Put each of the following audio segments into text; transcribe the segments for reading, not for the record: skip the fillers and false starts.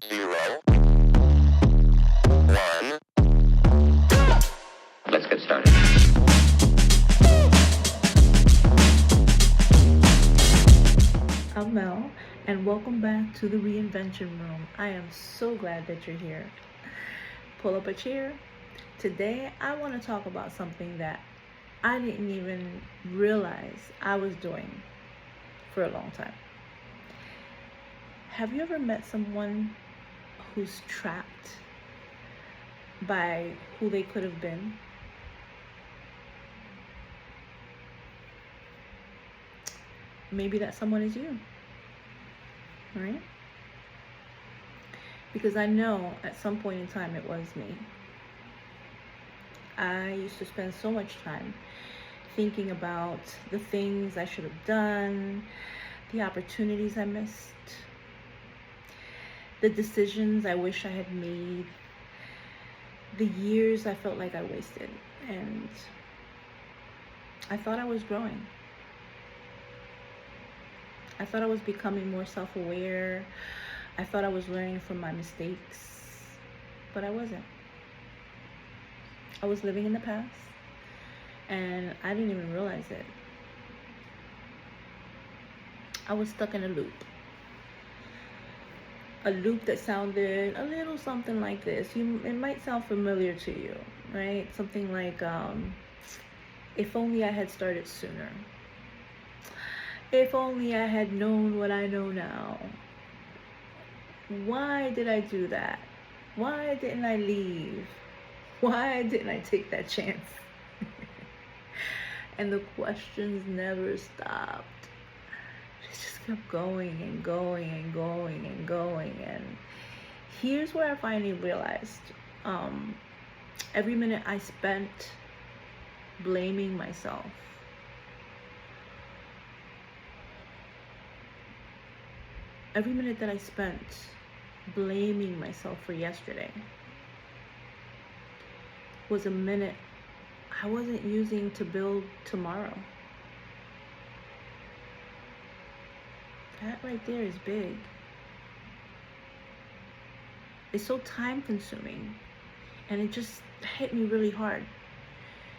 0, 1. Let's get started. I'm Mel, and welcome back to the Reinvention Room. I am so glad that you're here. Pull up a chair. Today, I want to talk about something that I didn't even realize I was doing for a long time. Have you ever met someone who's trapped by who they could have been? Maybe that someone is you, right? Because I know at some point in time it was me. I used to spend so much time thinking about the things I should have done, the opportunities I missed, the decisions I wish I had made, the years I felt like I wasted. And I thought I was growing. I thought I was becoming more self-aware. I thought I was learning from my mistakes, but I wasn't. I was living in the past, and I didn't even realize it. I was stuck in a loop that sounded a little something like this. It might sound familiar to you, right? Something like, if only I had started sooner. If only I had known what I know now. Why did I do that? Why didn't I leave? Why didn't I take that chance? And the questions never stopped. It just kept going and going and going and going. And here's where I finally realized, every minute I spent blaming myself, every minute that I spent blaming myself for yesterday was a minute I wasn't using to build tomorrow. That right there is big. It's so time consuming, and it just hit me really hard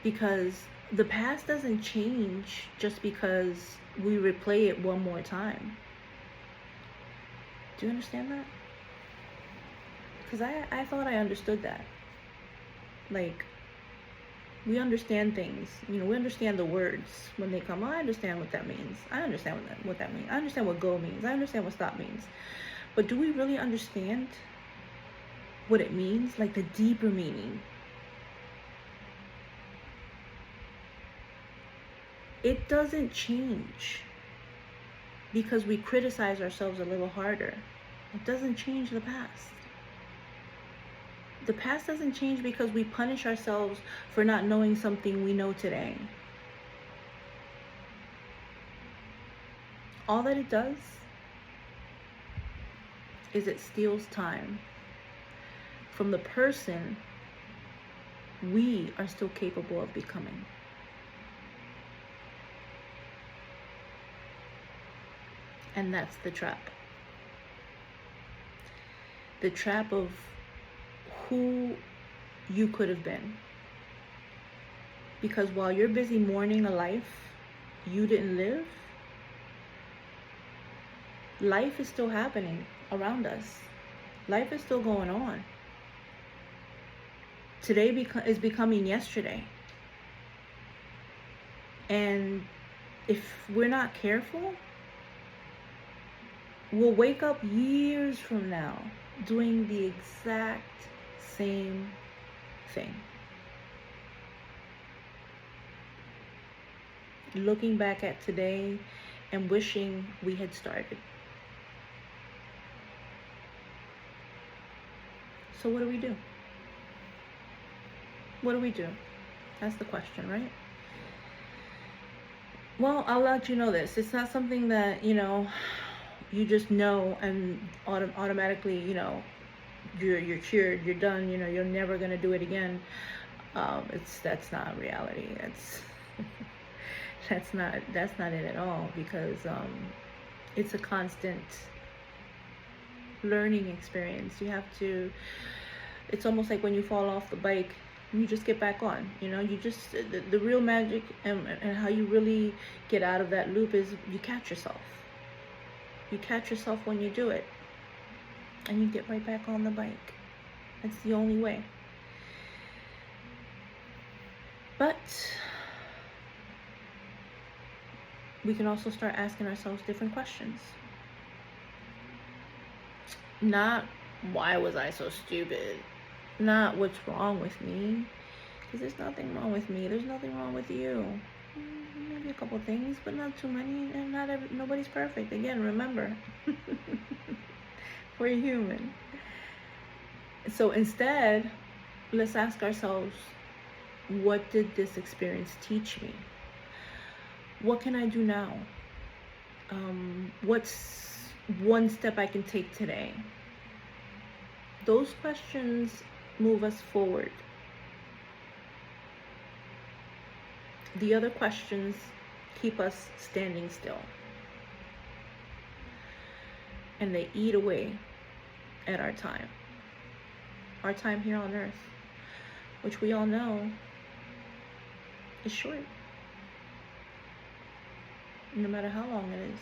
because the past doesn't change just because we replay it one more time. Do you understand that? Because I thought I understood that. Like, we understand things. We understand the words when they come. I understand what that means. I understand what that means. I understand what go means. I understand what stop means. But do we really understand what it means? Like the deeper meaning. It doesn't change because we criticize ourselves a little harder. It doesn't change the past. The past doesn't change because we punish ourselves for not knowing something we know today. All that it does is it steals time from the person we are still capable of becoming. And that's the trap. The trap of who you could have been. Because while you're busy mourning a life you didn't live, life is still happening around us. Life is still going on. Today is becoming yesterday. And if we're not careful, we'll wake up years from now doing the exact same thing. Looking back at today and wishing we had started. So what do we do? What do we do? That's the question, right? Well, I'll let you know this. It's not something that, you just know and automatically, you're cured, you're done, you're never gonna do it again. That's not reality. That's not it at all, because it's a constant learning experience. You have to, it's almost like when you fall off the bike, you just get back on. You just, the real magic and how you really get out of that loop is you catch yourself. You catch yourself when you do it, and you get right back on the bike. That's the only way. But we can also start asking ourselves different questions. Not, why was I so stupid? Not, what's wrong with me? Because there's nothing wrong with me. There's nothing wrong with you. Maybe a couple things, but not too many. And nobody's perfect. Again, remember, we're human. So instead, let's ask ourselves, what did this experience teach me? What can I do now? What's one step I can take today? Those questions move us forward. The other questions keep us standing still. And they eat away at our time here on earth, which we all know is short, no matter how long it is.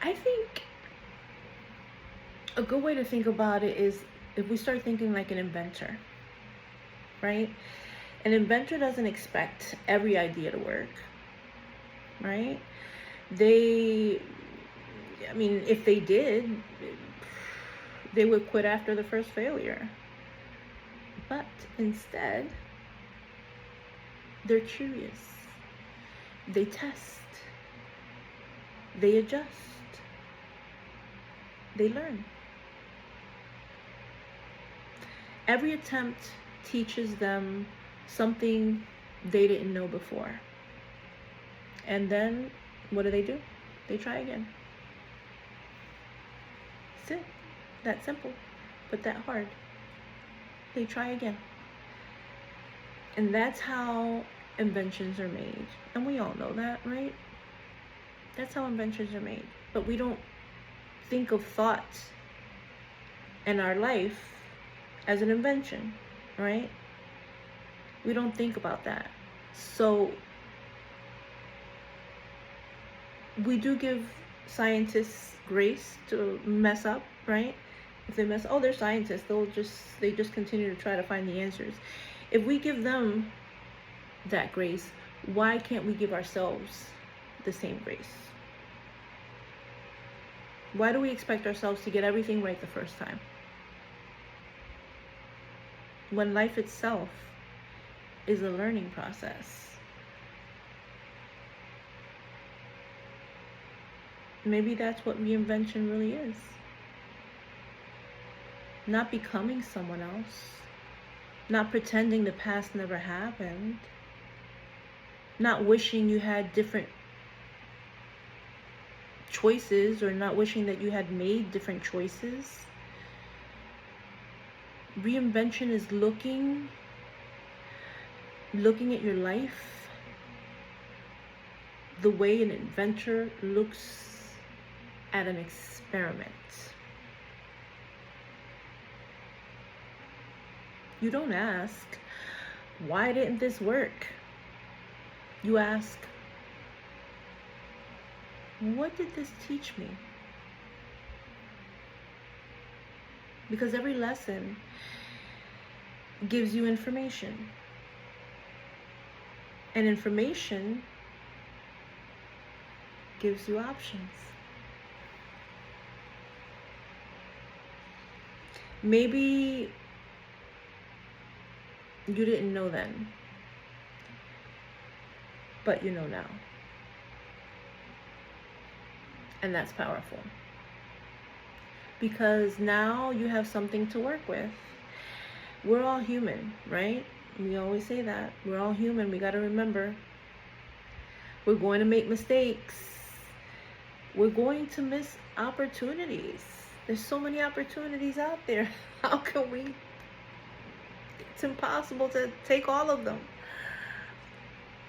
I think a good way to think about it is if we start thinking like an inventor, right? An inventor doesn't expect every idea to work, right? If they did, they would quit after the first failure. But instead, they're curious. They test. They adjust. They learn. Every attempt teaches them something they didn't know before. And then, what do? They try again. That's it. That simple, but that hard. They try again. And that's how inventions are made. And we all know that, right? That's how inventions are made. But we don't think of thoughts in our life as an invention, right? We don't think about that. So we do give scientists grace to mess up, right? If they mess, they're scientists. They just continue to try to find the answers. If we give them that grace, why can't we give ourselves the same grace? Why do we expect ourselves to get everything right the first time, when life itself is a learning process? Maybe that's what reinvention really is. Not becoming someone else. Not pretending the past never happened. Not wishing you had different choices, or not wishing that you had made different choices. Reinvention is looking at your life the way an inventor looks at an experiment. You don't ask, why didn't this work? You ask, what did this teach me? Because every lesson gives you information. And information gives you options. Maybe you didn't know then, but you know now. And that's powerful. Because now you have something to work with. We're all human, right? We always say that. We're all human. We got to remember. We're going to make mistakes. We're going to miss opportunities. There's so many opportunities out there. How can we? It's impossible to take all of them,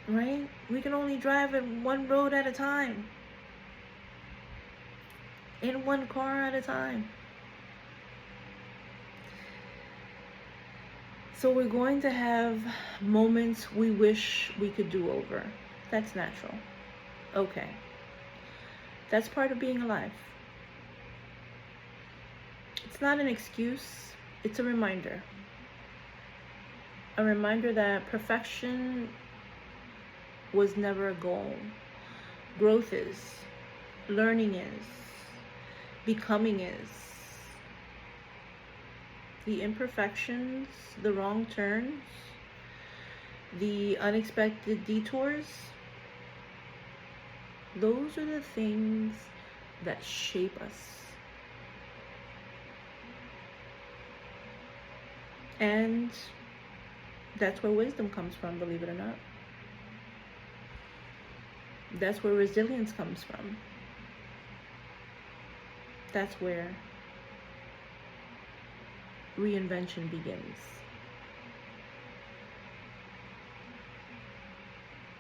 right? We can only drive in one road at a time. in one car at a time. So we're going to have moments we wish we could do over. That's natural. Okay. That's part of being alive. It's not an excuse, it's a reminder. A reminder that perfection was never a goal. Growth is, learning is, becoming is. The imperfections, the wrong turns, the unexpected detours, those are the things that shape us. And that's where wisdom comes from, believe it or not. That's where resilience comes from. That's where reinvention begins.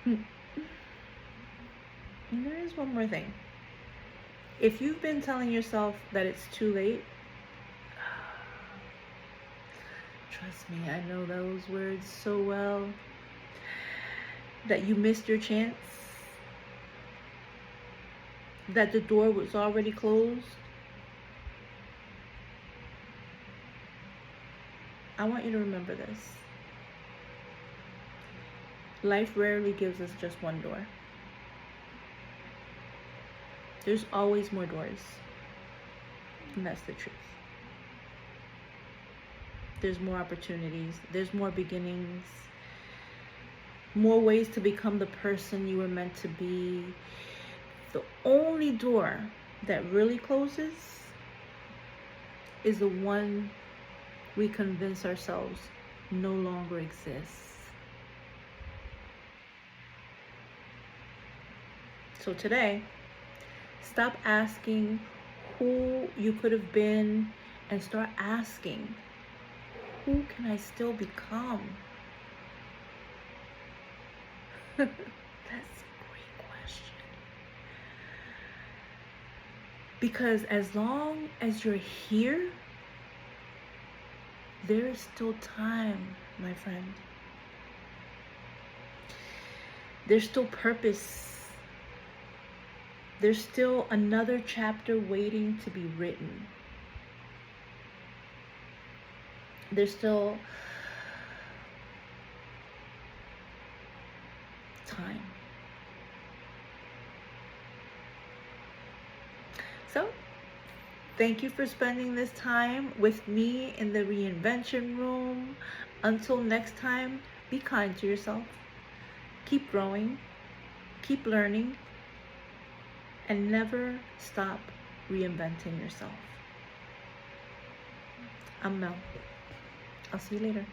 And there is one more thing. If you've been telling yourself that it's too late, trust me, I know those words so well, that you missed your chance, that the door was already closed, I want you to remember this. Life rarely gives us just one door. There's always more doors. And that's the truth. There's more opportunities. There's more beginnings. More ways to become the person you were meant to be. The only door that really closes is the one we convince ourselves no longer exists. So today, stop asking who you could have been and start asking, who can I still become? That's a great question. Because as long as you're here, there is still time, my friend. There's still purpose. There's still another chapter waiting to be written. There's still time. So, thank you for spending this time with me in the Reinvention Room. Until next time, be kind to yourself. Keep growing. Keep learning. And never stop reinventing yourself. I'm Mel. I'll see you later.